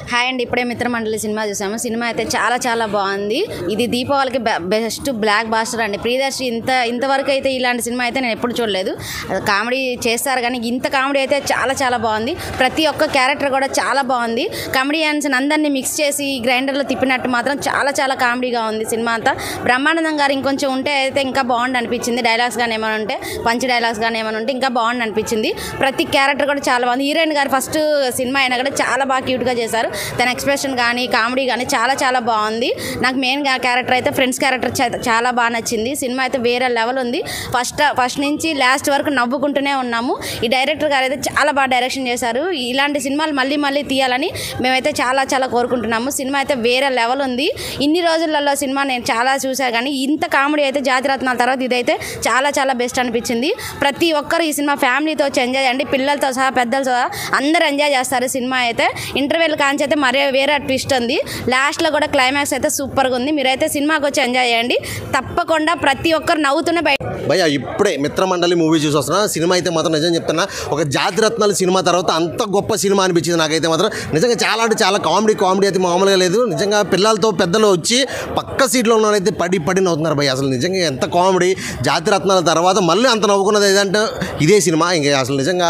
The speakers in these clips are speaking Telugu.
హాయ్ అండి, ఇప్పుడే మిత్రమండలి సినిమా చూసాము. సినిమా అయితే చాలా చాలా బాగుంది. ఇది దీపావళికి బెస్ట్ బ్లాక్ బాస్టర్ అండి. ప్రియదర్శి ఇంతవరకు అయితే ఇలాంటి సినిమా అయితే నేను ఎప్పుడు చూడలేదు. కామెడీ చేస్తారు కానీ ఇంత కామెడీ అయితే చాలా చాలా బాగుంది. ప్రతి ఒక్క క్యారెక్టర్ కూడా చాలా బాగుంది. కామెడియన్స్ అందరినీ మిక్స్ చేసి గ్రైండర్లో తిప్పినట్టు మాత్రం చాలా చాలా కామెడీగా ఉంది సినిమా అంతా. బ్రహ్మానందం గారు ఇంకొంచెం ఉంటే అయితే ఇంకా బాగుండి అనిపించింది. డైలాగ్స్ కానీ ఏమైనా ఉంటే, పంచ్ డైలాగ్స్ కానీ ఏమైనా ఉంటే ఇంకా బాగుండి అనిపించింది. ప్రతి క్యారెక్టర్ కూడా చాలా బాగుంది. హీరోయిన్ గారు ఫస్ట్ సినిమా అయినా కూడా చాలా బాగా క్యూట్గా చేశారు. తన ఎక్స్ప్రెషన్ కానీ కామెడీ కానీ చాలా చాలా బాగుంది. నాకు మెయిన్ క్యారెక్టర్ అయితే ఫ్రెండ్స్ క్యారెక్టర్ చాలా బాగా నచ్చింది. సినిమా అయితే వేరే లెవెల్ ఉంది. ఫస్ట్ నుంచి లాస్ట్ వరకు నవ్వుకుంటూనే ఉన్నాము. ఈ డైరెక్టర్ గారు అయితే చాలా బాగా డైరెక్షన్ చేశారు. ఇలాంటి సినిమాలు మళ్ళీ మళ్ళీ తీయాలని మేమైతే చాలా చాలా కోరుకుంటున్నాము. సినిమా అయితే వేరే లెవెల్ ఉంది. ఇన్ని రోజులలో సినిమా నేను చాలా చూసాను కానీ ఇంత కామెడీ అయితే జాతిరత్నాల తర్వాత ఇదైతే చాలా చాలా బెస్ట్ అనిపించింది. ప్రతి ఒక్కరు ఈ సినిమా ఫ్యామిలీతో వచ్చి ఎంజాయ్ చేయండి. పిల్లలతో సహా పెద్దలతో సహా అందరూ ఎంజాయ్ చేస్తారు. సినిమా అయితే ఇంటర్వెల్ కాంచి అయితే మరే వేరే ట్విస్ట్ ఉంది. లాస్ట్లో కూడా క్లైమాక్స్ అయితే సూపర్గా ఉంది. మీరైతే సినిమాకి వచ్చి ఎంజాయ్ చేయండి. తప్పకుండా ప్రతి ఒక్కరు నవ్వుతూనే భయ్యా ఇప్పుడే మిత్రమండలి మూవీ చూసి వస్తున్నా. సినిమా అయితే మాత్రం నిజం చెప్తున్నా, ఒక జాతిరత్నాల సినిమా తర్వాత అంత గొప్ప సినిమా అనిపించింది నాకైతే మాత్రం. నిజంగా చాలా అంటే చాలా కామెడీ అయితే మామూలుగా లేదు. నిజంగా పిల్లలతో పెద్దలు వచ్చి పక్క సీట్లో ఉన్నైతే పడి నవ్వుతున్నారు భయ్య. అసలు నిజంగా ఎంత కామెడీ. జాతిరత్నాల తర్వాత మళ్ళీ అంత నవ్వుకున్నది ఏదంటే ఇదే సినిమా. ఇంకా అసలు నిజంగా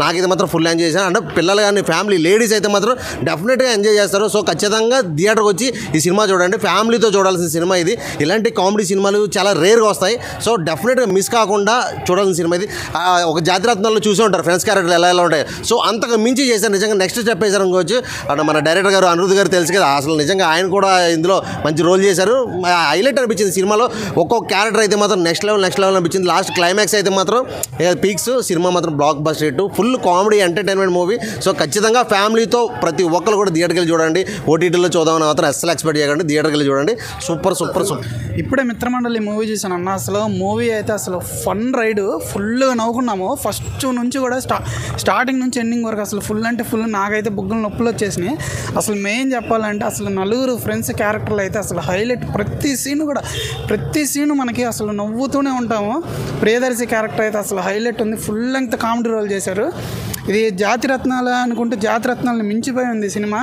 నాకైతే మాత్రం ఫుల్ ఎంజాయ్ చేశాను. అంటే పిల్లలు కానీ ఫ్యామిలీ లేడీస్ అయితే మాత్రం డెఫినెట్గా ఎంజాయ్ చేస్తారు. సో ఖచ్చితంగా థియేటర్కి వచ్చి ఈ సినిమా చూడండి. ఫ్యామిలీతో చూడాల్సిన సినిమా ఇది. ఇలాంటి కామెడీ సినిమాలు చాలా రేర్గా వస్తాయి. సో డెఫినెట్గా మిస్ కాకుండా చూడాల్సిన సినిమా ఇది. ఒక జాతిరత్నాల్లో చూసి ఉంటారు ఫ్రెండ్స్ క్యారెక్టర్లు ఎలా ఉంటాయి. సో అంతగా మించి చేశారు. నిజంగా నెక్స్ట్ స్టెప్ వేశారు అనుకోవచ్చు. అంటే మన డైరెక్టర్ గారు అనిరుద్ధ్ గారు తెలుసు కదా, అసలు నిజంగా ఆయన కూడా ఇందులో మంచి రోల్ చేశారు. హైలైట్ అనిపించింది సినిమాలో. ఒక్కొక్క క్యారెక్టర్ అయితే మాత్రం నెక్స్ట్ లెవెల్ అనిపించింది. లాస్ట్ క్లైమాక్స్ అయితే మాత్రం పీక్స్. సినిమా మాత్రం block buster hit. Full comedy entertainment movie. So ఖచ్చితంగా ఫ్యామిలీతో ప్రతి ఒక్కరు కూడా థియేటర్కి వెళ్ళి చూడండి. ఓటీటీలో చూద్దామని మాత్రం అస్సలు ఎక్స్పెక్ట్ చేయకండి. థియేటర్కి వెళ్ళి చూడండి. సూపర్. ఇప్పుడే మిత్రమండలి మూవీ చూసాను అన్న. అసలు మూవీ అయితే అసలు ఫన్ రైడ్. ఫుల్గా నవ్వుకున్నాము. ఫస్ట్ నుంచి కూడా స్టార్టింగ్ నుంచి ఎండింగ్ వరకు అసలు ఫుల్ అంటే ఫుల్. నాకైతే బుగ్గలు నొప్పులు వచ్చేసినాయి. అసలు మెయిన్ చెప్పాలంటే అసలు నలుగురు ఫ్రెండ్స్ క్యారెక్టర్లు అయితే అసలు హైలైట్. ప్రతి సీను మనకి అసలు నవ్వుతూనే ఉంటాము. ప్రియదర్శి క్యారెక్టర్ అయితే అసలు హైలైట్ ఉంది. ఫుల్ లెంగ్త్ కామెడీ రోల్ చేశారు. ఇది జాతిరత్నాలు అనుకుంటే జాతిరత్నాలను మించిపోయి ఉంది సినిమా.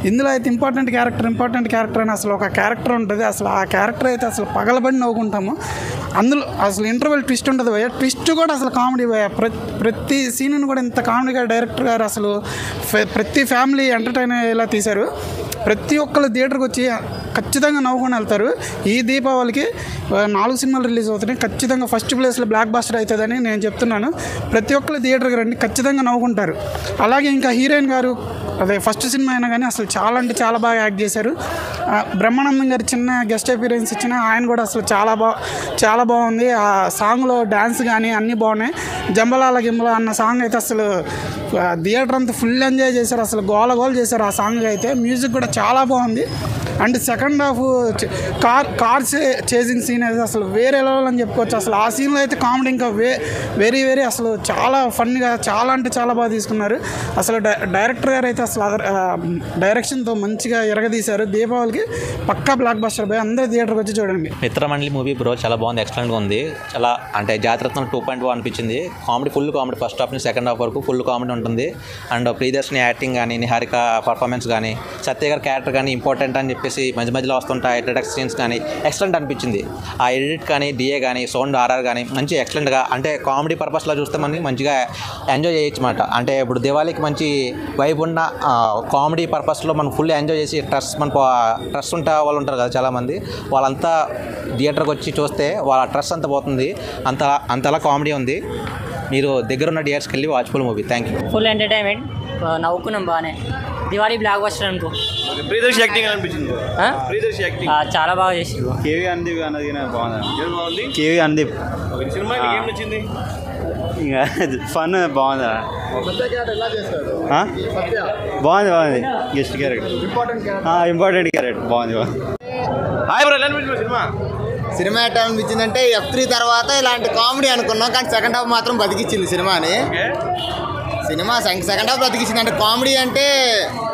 ఇందులో అయితే ఇంపార్టెంట్ క్యారెక్టర్ అని అసలు ఒక క్యారెక్టర్ ఉంటుంది. అసలు ఆ క్యారెక్టర్ అయితే అసలు పగలబడి నవ్వుకుంటాము. అందులో అసలు ఇంటర్వెల్ ట్విస్ట్ ఉంటుంది భయ్య. ట్విస్ట్ కూడా అసలు కామెడీ భయ్య. ప్రతి సీన్ను కూడా ఇంత కామెడీగా డైరెక్టర్ గారు అసలు ప్రతి ఫ్యామిలీ ఎంటర్టైన్ అయ్యేలా తీశారు. ప్రతి ఒక్కరు థియేటర్కి వచ్చి ఖచ్చితంగా నవ్వుకొని వెళ్తారు. ఈ దీపావళికి 4 సినిమాలు రిలీజ్ అవుతున్నాయి. ఖచ్చితంగా ఫస్ట్ ప్లేస్లో బ్లాక్ బాస్టర్ అవుతుందని నేను చెప్తున్నాను. ప్రతి ఒక్కరు థియేటర్కి రండి, ఖచ్చితంగా నవ్వుకుంటారు. అలాగే ఇంకా హీరోయిన్ గారు అదే ఫస్ట్ సినిమా అయినా కానీ అసలు చాలా అంటే చాలా బాగా యాక్ట్ చేశారు. బ్రహ్మానందం గారు చిన్న గెస్ట్ అపీరెన్స్ ఇచ్చిన ఆయన కూడా అసలు చాలా బాగుంది. ఆ సాంగ్లో డ్యాన్స్ కానీ అన్నీ బాగున్నాయి. జంబలాల గింబల అన్న సాంగ్ అయితే అసలు థియేటర్ అంతా ఫుల్ ఎంజాయ్ చేశారు. అసలు గోల చేశారు ఆ సాంగ్ అయితే. మ్యూజిక్ కూడా చాలా బాగుంది. And second half car chasing scene అయితే అసలు వేరే లెవెల్ అని చెప్పుకోవచ్చు. అసలు ఆ సీన్లో అయితే కామెడీ ఇంకా వెరీ అసలు చాలా ఫన్గా చాలా అంటే చాలా బాగా తీసుకున్నారు. అసలు డైరెక్టర్ గారు అయితే అసలు డైరెక్షన్తో మంచిగా ఎరగదీశారు. దీపావళికి పక్కా బ్లాక్ బస్టర్ బాయ్. అందరూ థియేటర్కి వచ్చి చూడండి. మిత్రమండలి మూవీ బ్రో చాలా బాగుంది. ఎక్సలెంట్గా ఉంది. చాలా అంటే జాతిరత్నం 2.1 అనిపించింది. Full comedy. ఫస్ట్ హాఫ్ నుంచి సెకండ్ హాఫ్ వరకు ఫుల్ కామెడీ ఉంటుంది. అండ్ ప్రియదర్శిని యాక్టింగ్ కానీ, నిహారిక పర్ఫార్మెన్స్ కానీ, సత్య గారి క్యారెక్టర్ కానీ ఇంపార్టెంట్ అని చెప్పేసి మధ్యలో వస్తుంటాయి ఇంట్రడక్షన్ సీన్స్ కానీ ఎక్సలెంట్ అనిపించింది. ఆ ఎడిట్ కానీ, డిఏ కానీ, సౌండ్ ఆర్ఆర్ కానీ మంచి ఎక్సలెంట్గా అంటే కామెడీ పర్పస్లో చూస్తే మనకి మంచిగా ఎంజాయ్ చేయొచ్చు అన్నమాట. అంటే ఇప్పుడు దివాళీకి మంచి వైబ్ ఉన్న కామెడీ పర్పస్లో మనం ఫుల్ ఎంజాయ్ చేసి ట్రస్ట్ ఉంటే వాళ్ళు ఉంటారు కదా చాలామంది, వాళ్ళంతా థియేటర్కి వచ్చి చూస్తే వాళ్ళ ట్రస్ట్ అంతా పోతుంది. అంతలా కామెడీ ఉంది. మీరు దగ్గర ఉన్న థియేటర్స్కి వెళ్ళి watchful movie. Thank you. Full entertainment. నవ్వుకున్నాం బాగానే. దివాళీ బ్లాక్ బస్టర్ అనుకో. ప్రియదర్శి యాక్టింగ్ అనిపించింది. ప్రియదర్శి యాక్టింగ్ చాలా బాగా చేసింది. కేవీ అనుదీప్ అన్నది బాగుంది. కేవీ అనుదీప్ సినిమా ఏం నచ్చింది? ఇంకా ఫన్ బాగుంది. బాగుంది గెస్ట్ క్యారెక్టర్, ఇంపార్టెంట్ క్యారెక్టర్ బాగుంది. హాయ్ బ్రో, ఎలా అనిపించింది సినిమా ఎట్లా అనిపించిందంటే F3 తర్వాత ఇలాంటి కామెడీ అనుకున్నాం, కానీ సెకండ్ హాఫ్ మాత్రం బతికిచ్చింది సినిమాని. సినిమా సెకండ్ హాఫ్ బతికిచ్చింది. అంటే కామెడీ అంటే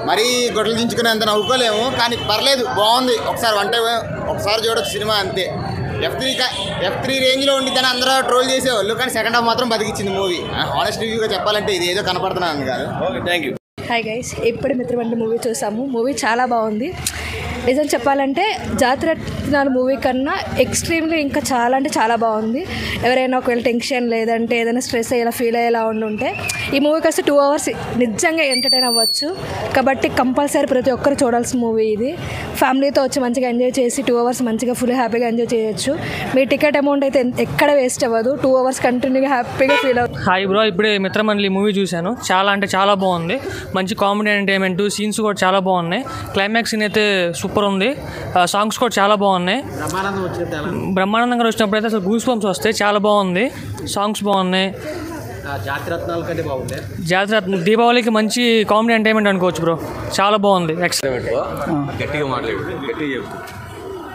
మరీ గొడవలు దించుకుని అంత నవ్వుకోలేము, కానీ పర్లేదు, బాగుంది. ఒకసారి చూడొచ్చు సినిమా, అంతే. F3 రేంజ్లో ఉండిద్దని అందరూ ట్రోల్ చేసేవాళ్ళు, కానీ సెకండ్ హాఫ్ మాత్రం బతికిచ్చింది మూవీ. హానెస్ట్ రివ్యూగా చెప్పాలంటే ఇది ఏదో కనపడుతున్నాను కాదు. Okay, thank you. Hi guys, ఇప్పుడే మిత్రమండలి మూవీ చూసాము. మూవీ చాలా బాగుంది. నిజం చెప్పాలంటే జాతిరత్నాలు మూవీ కన్నా ఎక్స్ట్రీమ్లీ ఇంకా చాలా అంటే చాలా బాగుంది. ఎవరైనా ఒకవేళ టెన్షన్ లేదంటే ఏదైనా స్ట్రెస్ అయ్యేలా ఫీల్ అయ్యేలా ఉంటే ఈ మూవీకి వస్తే 2 hours నిజంగా ఎంటర్టైన్ అవ్వచ్చు. కాబట్టి కంపల్సరీ ప్రతి ఒక్కరు చూడాల్సిన మూవీ ఇది. ఫ్యామిలీతో వచ్చి మంచిగా ఎంజాయ్ చేసి 2 hours మంచిగా ఫుల్ హ్యాపీగా ఎంజాయ్ చేయొచ్చు. మీ టికెట్ అమౌంట్ అయితే ఎక్కడ వేస్ట్ అవ్వదు. 2 hours కంటిన్యూగా హ్యాపీగా ఫీల్ అవుతుంది. హాయ్ బ్రో, ఇప్పుడే మిత్రమండలి మూవీ చూశాను. చాలా అంటే చాలా బాగుంది. మంచి కామెడీ ఎంటర్టైన్మెంట్, సీన్స్ కూడా చాలా బాగున్నాయి. క్లైమాక్స్ సీన్ అయితే సూపర్ ఉంది. సాంగ్స్ కూడా చాలా బాగున్నాయి. బ్రహ్మానందం గారు వచ్చినప్పుడు అయితే అసలు గూస్ బంప్స్ వస్తాయి. చాలా బాగుంది. సాంగ్స్ బాగున్నాయి. జాతిరత్న దీపావళికి మంచి కామెడీ ఎంటర్టైన్మెంట్ అనుకోవచ్చు బ్రో. చాలా బాగుంది. ఎక్సలెంట్.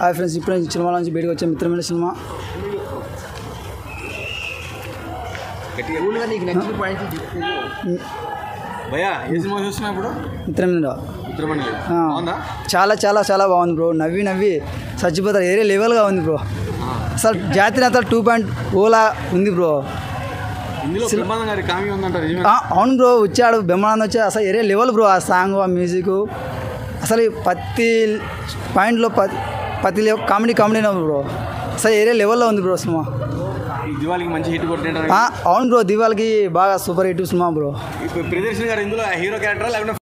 హాయ్ ఫ్రెండ్స్, ఇప్పుడే సినిమా నుంచి బయటకు వచ్చే మిత్రమైన సినిమా. చాలా చాలా చాలా బాగుంది బ్రో. నవ్వి నవ్వి చచ్చిపోతారు. ఏరే లెవెల్గా ఉంది బ్రో. అసలు జాతిరత్నాలు 2.0 ఉంది బ్రో. అవును బ్రో, వచ్చాడు బ్రహ్మానందం వచ్చాడు. అసలు ఏరే లెవెల్ బ్రో. ఆ సాంగ్, ఆ మ్యూజిక్, అసలు ప్రతి పాయింట్లో ప్రతి కామెడీ బ్రో. అసలు ఏరే లెవెల్లో ఉంది బ్రో సినిమా. దివాళికి మంచి హిట్ కొట్టిన. అవును బ్రో, దివాళికి బాగా super hit cinema bro. Priyadarshini గారు ఇందులో హీరో క్యారెక్టర్ లేకపోతే